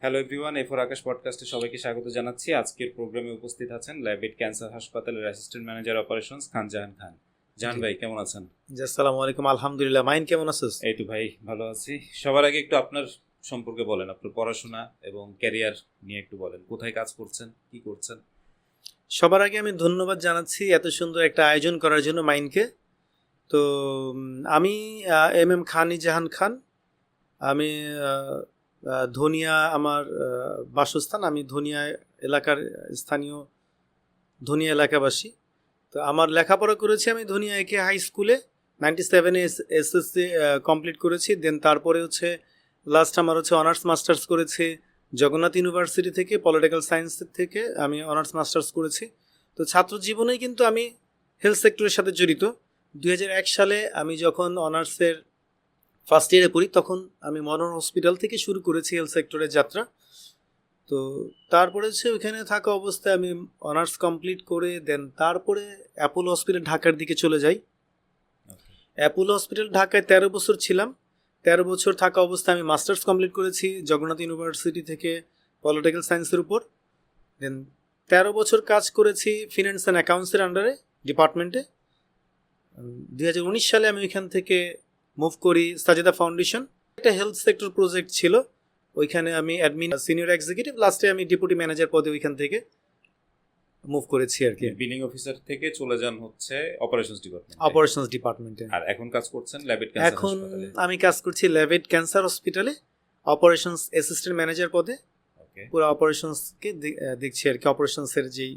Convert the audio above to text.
Hello everyone, এফর আকাশ পডকাস্টে সবাইকে স্বাগত জানাচ্ছি। আজকের প্রোগ্রামে উপস্থিত আছেন ল্যাবেট ক্যান্সার হাসপাতালের অ্যাসিস্ট্যান্ট ম্যানেজার অপারেশনস খান জাহান খান। জাহান ভাই কেমন আছেন? জি, আসসালামু আলাইকুম। আলহামদুলিল্লাহ। মাইন কেমন আছিস? এই তো ভাই ভালো আছি। সবার আগে একটু আপনার সম্পর্কে বলেন, আপনার পড়াশোনা এবং ক্যারিয়ার নিয়ে একটু বলেন। কোথায় কাজ করছেন, কি করছেন? সবার আগে আমি ধন্যবাদ জানাচ্ছি এত সুন্দর একটা আয়োজন করার জন্য মাইনকে। তো আমি এম খান জাহান খান। আমি ধনিয়া আমার বাসস্থান। আমি ধনিয়া এলাকার স্থানীয় ধনিয়া এলাকাবাসী। তো আমার লেখাপড়া করেছি আমি ধনিয়া একে হাই স্কুলে 97-এ এসএসসি কমপ্লিট করেছি। দেন তারপরে লাস্ট আমার অনার্স মাস্টার্স করেছি জগন্নাথ ইউনিভার্সিটি থেকে, পলিটিক্যাল সায়েন্স থেকে আমি অনার্স মাস্টার্স করেছি। তো ছাত্র জীবনেই কিন্তু আমি হেলথ সেক্টরের সাথে জড়িত। 2001 সালে আমি যখন অনার্সের ফার্স্ট ইয়ারে পড়ি তখন আমি মনোহর হসপিটাল থেকে শুরু করেছি হেলথ সেক্টরের যাত্রা। তো তারপরে ওইখানে থাকা অবস্থায় আমি অনার্স কমপ্লিট করে দেন তারপরে অ্যাপোলো হসপিটাল ঢাকার দিকে চলে যাই। অ্যাপোলো হসপিটাল ঢাকায় 13 বছর ছিলাম। 13 বছর থাকা অবস্থায় আমি মাস্টার্স কমপ্লিট করেছি জগন্নাথ ইউনিভার্সিটি থেকে পলিটিক্যাল সায়েন্সের উপর। দেন 13 বছর কাজ করেছি ফিনান্স অ্যান্ড অ্যাকাউন্টসের আন্ডারে ডিপার্টমেন্টে। 2019 সালে আমি ওইখান থেকে মুভ করি সাজেদা ফাউন্ডেশন। একটা হেলথ সেক্টর প্রজেক্ট ছিল, ওইখানে আমি অ্যাডমিন সিনিয়র এক্সিকিউটিভ, লাস্টে আমি ডেপুটি ম্যানেজার পদে ওইখান থেকে মুভ করেছি আর কি। বিলিং অফিসার থেকে চলে যান অপারেশনস ডিপার্টমেন্টে। আর এখন কাজ করছেন ল্যাবেট ক্যান্সার এখন হাসপাতালে। আমি কাজ করছি ল্যাবেট ক্যান্সার হসপিটালে অপারেশনস অ্যাসিস্ট্যান্ট ম্যানেজার পদে। পুরো অপারেশনসকে দেখছি আর কি, অপারেশনসের যেই